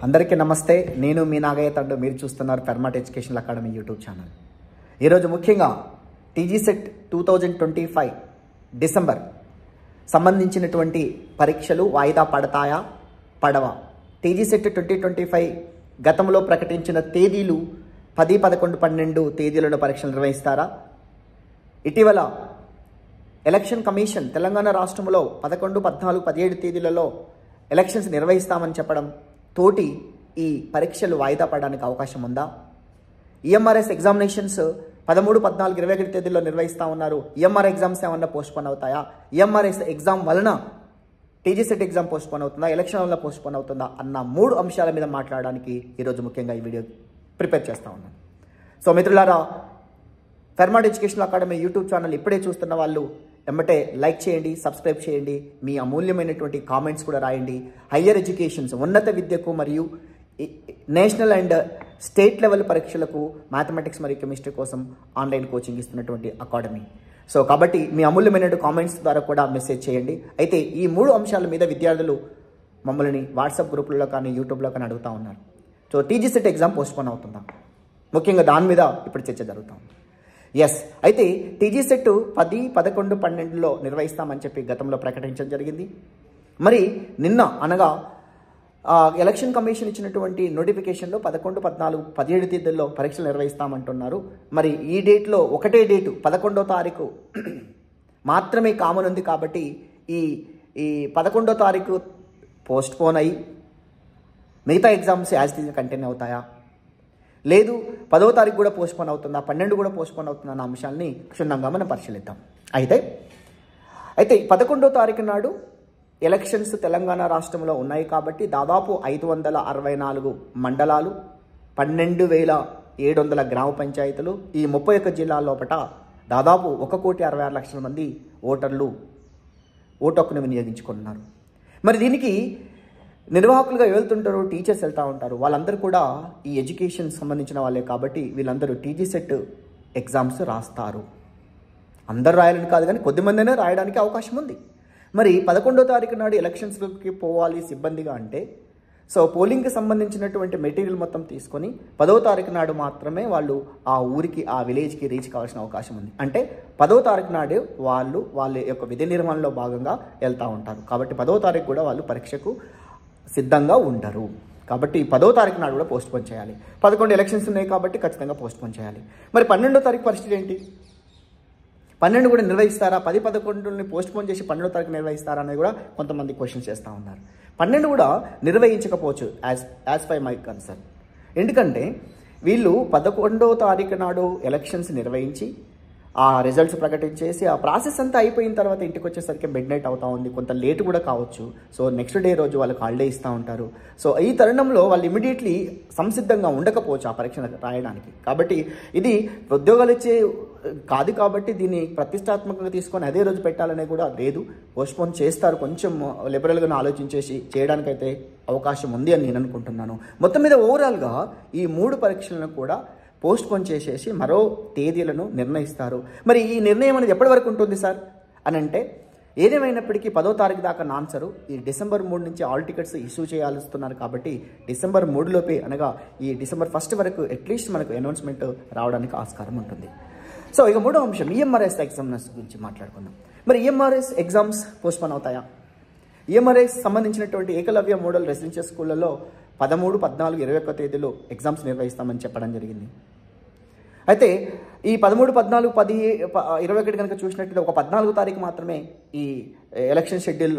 అందరికీ నమస్తే. నేను మీ నాగయ్య తండు. మీరు చూస్తున్నారు Fermat educational academy YouTube channel. ఈరోజు ముఖ్యంగా టీజీసెట్ 2025 డిసెంబర్ సంబంధించినటువంటి పరీక్షలు వాయిదా పడతాయా పడవా? టీజీసెట్ 2025 గతంలో ప్రకటించిన తేదీలు 10, 11, 12 తేదీలలో పరీక్షలు నిర్వహిస్తారా? ఇటీవల ఎలక్షన్ కమిషన్ తెలంగాణ రాష్ట్రంలో 11, 14, 17 తేదీలలో ఎలక్షన్స్ నిర్వహిస్తామని చెప్పడం తోటి ఈ పరీక్షలు వాయిదా పడడానికి అవకాశం ఉందా? ఈఎంఆర్ఎస్ ఎగ్జామినేషన్స్ 13, 14, 21 తేదీల్లో నిర్వహిస్తూ ఉన్నారు. ఈఎంఆర్ ఎగ్జామ్స్ ఏమన్నా పోస్ట్పోన్ అవుతాయా? ఈఎంఆర్ఎస్ ఎగ్జామ్ వలన టీజీసెట్ ఎగ్జామ్ పోస్ట్పోన్ అవుతుందా? ఎలక్షన్ వల్ల పోస్ట్పోన్ అవుతుందా అన్న 3 అంశాల మీద మాట్లాడడానికి ఈరోజు ముఖ్యంగా ఈ వీడియో ప్రిపేర్ చేస్తూ ఉన్నాను. సో మిత్రులారా, Fermat educational academy YouTube channel ఇప్పుడే చూస్తున్న వాళ్ళు వెంబటే లైక్ చేయండి, సబ్స్క్రైబ్ చేయండి, మీ అమూల్యమైనటువంటి కామెంట్స్ కూడా రాయండి. హయ్యర్ ఎడ్యుకేషన్స్, ఉన్నత విద్యకు మరియు నేషనల్ అండ్ స్టేట్ లెవెల్ పరీక్షలకు మ్యాథమెటిక్స్ మరియు కెమిస్ట్రీ కోసం ఆన్లైన్ కోచింగ్ ఇస్తున్నటువంటి అకాడమీ. సో కాబట్టి మీ అమూల్యమైన కామెంట్స్ ద్వారా కూడా మెసేజ్ చేయండి. అయితే ఈ 3 అంశాల మీద విద్యార్థులు మమ్మల్ని వాట్సాప్ గ్రూపులలో కానీ యూట్యూబ్లో కానీ అడుగుతూ ఉన్నారు. సో టీజీసెట్ ఎగ్జామ్ పోస్ట్పోన్ అవుతుందా? ముఖ్యంగా దాని మీద ఇప్పుడు చర్చ జరుగుతుంది. ఎస్, అయితే టీజీసెట్ 10, 11, 12లో నిర్వహిస్తామని చెప్పి గతంలో ప్రకటించడం జరిగింది. మరి నిన్న అనగా ఎలక్షన్ కమిషన్ ఇచ్చినటువంటి నోటిఫికేషన్లో 11, 14, 17 తేదీల్లో పరీక్షలు నిర్వహిస్తామంటున్నారు. మరి ఈ డేట్లో ఒకటే డేటు 11వ తారీఖు మాత్రమే కామన్ ఉంది. కాబట్టి ఈ 11వ తారీఖు పోస్ట్పోన్ అయ్యి మిగతా ఎగ్జామ్స్ యాజ్ టీజ్ కంటిన్యూ అవుతాయా, లేదు 10వ తారీఖు కూడా పోస్ట్పోన్ అవుతుందా, 12 కూడా పోస్ట్పోన్ అవుతుందా అన్న అంశాలని క్షుణ్ణంగా మనం పరిశీలిద్దాం. అయితే 11వ తారీఖు నాడు ఎలక్షన్స్ తెలంగాణ రాష్ట్రంలో ఉన్నాయి. కాబట్టి దాదాపు 564 మండలాలు, 12,700 గ్రామ పంచాయతీలు, ఈ 31 జిల్లాల లోపల దాదాపు 1,66,00,000 మంది ఓటర్లు ఓటు హక్కును వినియోగించుకున్నారు. మరి దీనికి నిర్వాహకులుగా వెళ్తుంటారు, టీచర్స్ వెళ్తూ ఉంటారు. వాళ్ళందరూ కూడా ఈ ఎడ్యుకేషన్ సంబంధించిన వాళ్ళే. కాబట్టి వీళ్ళందరూ టీజీసెట్ ఎగ్జామ్స్ రాస్తారు. అందరూ రాయాలని కాదు, కానీ కొద్దిమందినే రాయడానికి అవకాశం ఉంది. మరి 11వ తారీఖు నాడు ఎలక్షన్స్కి పోవాలి సిబ్బందిగా అంటే, సో పోలింగ్కి సంబంధించినటువంటి మెటీరియల్ మొత్తం తీసుకొని 10వ తారీఖు నాడు మాత్రమే వాళ్ళు ఆ ఊరికి, ఆ విలేజ్కి రీచ్ కావాల్సిన అవకాశం ఉంది. అంటే 10వ తారీఖు నాడు వాళ్ళ యొక్క విధి నిర్వహణలో భాగంగా వెళ్తూ ఉంటారు. కాబట్టి 10వ తారీఖు కూడా వాళ్ళు పరీక్షకు సిద్ధంగా ఉంటారు. కాబట్టి 10వ తారీఖు నాడు కూడా పోస్ట్పోన్ చేయాలి. 11 ఎలక్షన్స్ ఉన్నాయి కాబట్టి ఖచ్చితంగా పోస్ట్పోన్ చేయాలి. మరి 12వ తారీఖు పరిస్థితి ఏంటి? 12 కూడా నిర్వహిస్తారా? 10, 11ని పోస్ట్పోన్ చేసి 12వ తారీఖు నిర్వహిస్తారా అనేది కూడా కొంతమంది క్వశ్చన్స్ చేస్తూ ఉన్నారు. 12 కూడా నిర్వహించకపోవచ్చు యాజ్ పై మై కన్సర్న్. ఎందుకంటే వీళ్ళు 11వ తారీఖు నాడు ఎలక్షన్స్ నిర్వహించి ఆ రిజల్ట్స్ ప్రకటించేసి ఆ ప్రాసెస్ అంతా అయిపోయిన తర్వాత ఇంటికి వచ్చేసరికి మిడ్ నైట్ అవుతూ ఉంది, కొంత లేట్ కూడా కావచ్చు. సో నెక్స్ట్ డే రోజు వాళ్ళకి హాలిడే ఇస్తూ ఉంటారు. సో ఈ తరుణంలో వాళ్ళు ఇమీడియట్లీ సంసిద్ధంగా ఉండకపోవచ్చు ఆ పరీక్ష రాయడానికి. కాబట్టి ఇది ఉద్యోగాలు ఇచ్చే కాదు. కాబట్టి దీన్ని ప్రతిష్టాత్మకంగా తీసుకొని అదే రోజు పెట్టాలనే కూడా లేదు, పోస్ట్పోన్ చేస్తారు. కొంచెం లిబరల్గా ఆలోచించేసి చేయడానికైతే అవకాశం ఉంది అని నేను అనుకుంటున్నాను. మొత్తం మీద ఓవరాల్గా ఈ 3 పరీక్షలను కూడా పోస్ట్పోన్ చేసేసి మరో తేదీలను నిర్ణయిస్తారు. మరి ఈ నిర్ణయం అనేది ఎప్పటి వరకు ఉంటుంది సార్ అని అంటే, ఏదేమైనప్పటికీ 10వ తారీఖు దాకా ఆన్సరు ఈ డిసెంబర్ 3 నుంచి ఆల్ టికెట్స్ ఇష్యూ చేయాల్స్తున్నారు. కాబట్టి డిసెంబర్ 3 లోపే, అనగా ఈ డిసెంబర్ 1 వరకు అట్లీస్ట్ మనకు అనౌన్స్మెంట్ రావడానికి ఆస్కారం ఉంటుంది. సో ఇక 3వ అంశం ఈఎంఆర్ఎస్ ఎగ్జామ్స్ గురించి మాట్లాడుకుందాం. మరి ఈఎంఆర్ఎస్ ఎగ్జామ్స్ పోస్ట్పోన్ అవుతాయా? ఈఎంఆర్ఎస్ సంబంధించినటువంటి ఏకలవ్య మోడల్ రెసిడెన్షియల్ స్కూళ్లలో 13, 14, 21 తేదీలో ఎగ్జామ్స్ నిర్వహిస్తామని చెప్పడం జరిగింది. అయితే ఈ 13, 14, 10, 21 కనుక చూసినట్లయితే ఒక 14వ తారీఖు మాత్రమే ఈ ఎలక్షన్ షెడ్యూల్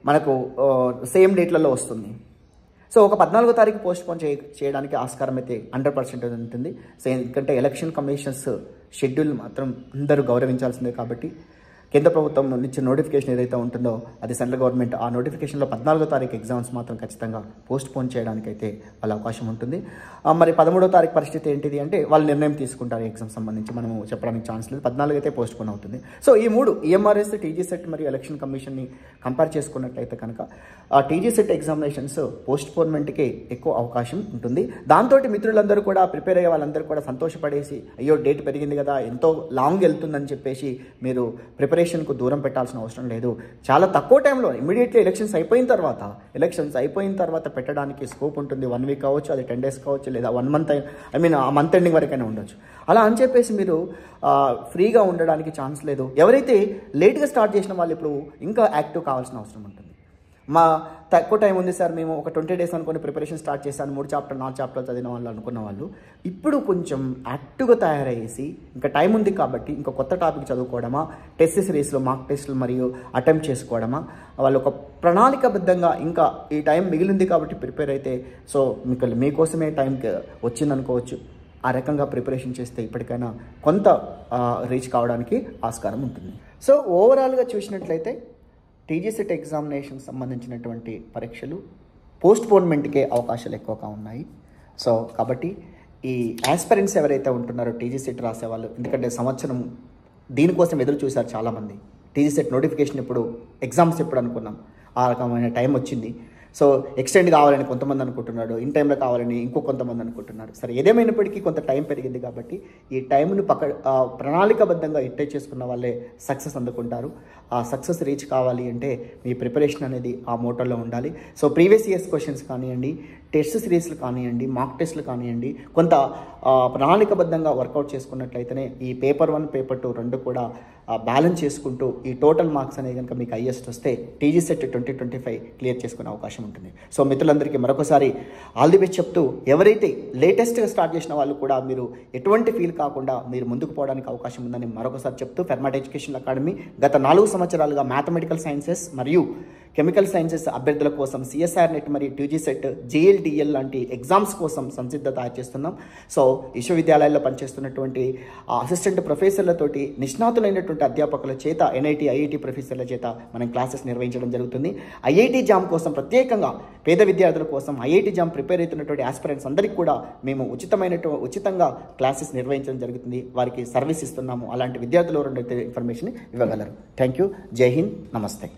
మనకు సేమ్ డేట్లలో వస్తుంది. సో ఒక 14వ తారీఖు పోస్ట్పోన్ చేయడానికి ఆస్కారం అయితే 100% ఉంటుంది. సో ఎందుకంటే ఎలక్షన్ కమిషన్స్ షెడ్యూల్ మాత్రం అందరూ గౌరవించాల్సిందే. కాబట్టి కేంద్ర ప్రభుత్వం ఇచ్చిన నోటిఫికేషన్ ఏదైతే ఉంటుందో అది సెంట్రల్ గవర్నమెంట్ ఆ నోటిఫికేషన్లో 14వ తారీఖు ఎగ్జామ్స్ మాత్రం ఖచ్చితంగా పోస్ట్పోన్ చేయడానికి అయితే వాళ్ళ అవకాశం ఉంటుంది. మరి 13వ తారీఖు పరిస్థితి ఏంటిది అంటే వాళ్ళు నిర్ణయం తీసుకుంటారు ఎగ్జామ్ సంబంధించి, మనము చెప్పడానికి ఛాన్స్ లేదు. 14 అయితే పోస్ట్పోన్ అవుతుంది. సో ఈ 3 ఈఎంఆర్ఎస్, టీజీసెట్ మరియు ఎలక్షన్ కమిషన్ని కంపేర్ చేసుకున్నట్లయితే కనుక ఆ టీజీసెట్ ఎగ్జామినేషన్స్ పోస్ట్పోన్మెంట్కి ఎక్కువ అవకాశం ఉంటుంది. దాంతో మిత్రులందరూ కూడా ప్రిపేర్ అయ్యే వాళ్ళందరూ కూడా సంతోషపడేసి, అయ్యో డేట్ పెరిగింది కదా, ఎంతో లాంగ్ వెళ్తుందని చెప్పేసి మీరు ప్రిపేర్ ప్రిపరేషన్కు దూరం పెట్టాల్సిన అవసరం లేదు. చాలా తక్కువ టైంలో ఇమీడియట్లీ ఎలక్షన్స్ అయిపోయిన తర్వాత పెట్టడానికి స్కోప్ ఉంటుంది. 1 వీక్ కావచ్చు, అది 10 డేస్ కావచ్చు, లేదా 1 మంత్ ఆ మంత్ ఎండింగ్ వరకైనా ఉండొచ్చు. అలా అని చెప్పేసి మీరు ఫ్రీగా ఉండడానికి ఛాన్స్ లేదు. ఎవరైతే లేట్గా స్టార్ట్ చేసిన వాళ్ళు ఇప్పుడు ఇంకా యాక్టివ్ కావాల్సిన అవసరం ఉంటుంది. మా తక్కువ టైం ఉంది సార్, మేము ఒక 20 డేస్ అనుకుని ప్రిపరేషన్ స్టార్ట్ చేశాను, 3 చాప్టర్ 4 చాప్టర్లు చదివిన వాళ్ళు అనుకున్న వాళ్ళు ఇప్పుడు కొంచెం యాక్టివ్గా తయారయ్యేసి ఇంకా టైం ఉంది కాబట్టి ఇంకా కొత్త టాపిక్ చదువుకోవడమా, టెస్ట్ సిరీస్లో మాక్ టెస్టులు మరియు అటెంప్ట్ చేసుకోవడమా, వాళ్ళు ఒక ప్రణాళికాబద్ధంగా ఇంకా ఈ టైం మిగిలింది కాబట్టి ప్రిపేర్ అయితే సో మీకోసమే టైంకి వచ్చిందనుకోవచ్చు. ఆ రకంగా ప్రిపరేషన్ చేస్తే ఇప్పటికైనా కొంత రీచ్ కావడానికి ఆస్కారం ఉంటుంది. సో ఓవరాల్గా చూసినట్లయితే టీజీసెట్ ఎగ్జామినేషన్కి సంబంధించినటువంటి పరీక్షలు పోస్ట్పోన్మెంట్కే అవకాశాలు ఎక్కువగా ఉన్నాయి. సో కాబట్టి ఈ ఆస్పిరెంట్స్ ఎవరైతే ఉంటున్నారో టీజీసెట్ రాసేవాళ్ళు, ఎందుకంటే సంవత్సరం దీనికోసం ఎదురు చూశారు చాలామంది. టీజీసెట్ నోటిఫికేషన్ ఎప్పుడు, ఎగ్జామ్స్ ఎప్పుడు అనుకున్నాం, ఆ రకమైన టైం వచ్చింది. సో ఎక్స్టెండ్ కావాలని కొంతమంది అనుకుంటున్నాడు, ఇన్ టైంలో కావాలని ఇంకో కొంతమంది అనుకుంటున్నారు. సరే ఏదేమైనప్పటికీ కొంత టైం పెరిగింది కాబట్టి ఈ టైంను ప్రణాళికాబద్ధంగా ఇట్టే చేసుకున్న వాళ్ళే సక్సెస్ అందుకుంటారు. ఆ సక్సెస్ రీచ్ కావాలి అంటే మీ ప్రిపరేషన్ అనేది ఆ మోటోలో ఉండాలి. సో ప్రీవియస్ ఇయర్స్ క్వశ్చన్స్ కానివ్వండి, టెస్ట్ సిరీస్లు కానివ్వండి, మాక్ టెస్ట్లు కానివ్వండి, కొంత ప్రణాళికబద్ధంగా వర్కౌట్ చేసుకున్నట్లయితేనే ఈ పేపర్ 1 పేపర్ 2 రెండు కూడా బ్యాలెన్స్ చేసుకుంటూ ఈ టోటల్ మార్క్స్ అనేది కనుక మీకు హైయెస్ట్ వస్తే టీజీసెట్ 2025 క్లియర్ చేసుకునే అవకాశం ఉంటుంది. సో మిత్రులందరికీ మరొకసారి ఆల్ ది బెస్ట్ చెప్తూ, ఎవరైతే లేటెస్ట్గా స్టార్ట్ చేసిన వాళ్ళు కూడా మీరు ఎటువంటి ఫీల్ కాకుండా మీరు ముందుకు పోవడానికి అవకాశం ఉందని మరొకసారి చెప్తూ, ఫెర్మాట్ ఎడ్యుకేషన్ అకాడమీ గత 4 సంవత్సరాలుగా మ్యాథమెటికల్ సైన్సెస్ మరియు కెమికల్ సైన్సెస్ అభ్యర్థుల కోసం సిఎస్ఆర్ నెట్ మరియు టీజీసెట్, జేఎల్డిఎల్ లాంటి ఎగ్జామ్స్ కోసం సంసిద్ధత తయారు చేస్తున్నాం. సో విశ్వవిద్యాలయాల్లో పనిచేస్తున్నటువంటి అసిస్టెంట్ ప్రొఫెసర్లతోటి నిష్ణాతులైనటువంటి అధ్యాపకుల చేత, ఎన్ఐటి, ఐఐటి ప్రొఫెసర్ల చేత మనం క్లాసెస్ నిర్వహించడం జరుగుతుంది. ఐఐటి జామ్ కోసం ప్రత్యేకంగా పేద విద్యార్థుల కోసం ఐఐటి జామ్ ప్రిపేర్ అవుతున్నటువంటి ఆస్పిరెంట్స్ అందరికీ కూడా మేము ఉచితంగా క్లాసెస్ నిర్వహించడం జరుగుతుంది. వారికి సర్వీస్ ఇస్తున్నాము. అలాంటి విద్యార్థులు ఎవరైతే ఇన్ఫర్మేషన్ ఇవ్వగలరు. Thank you. జై హింద్. నమస్తే.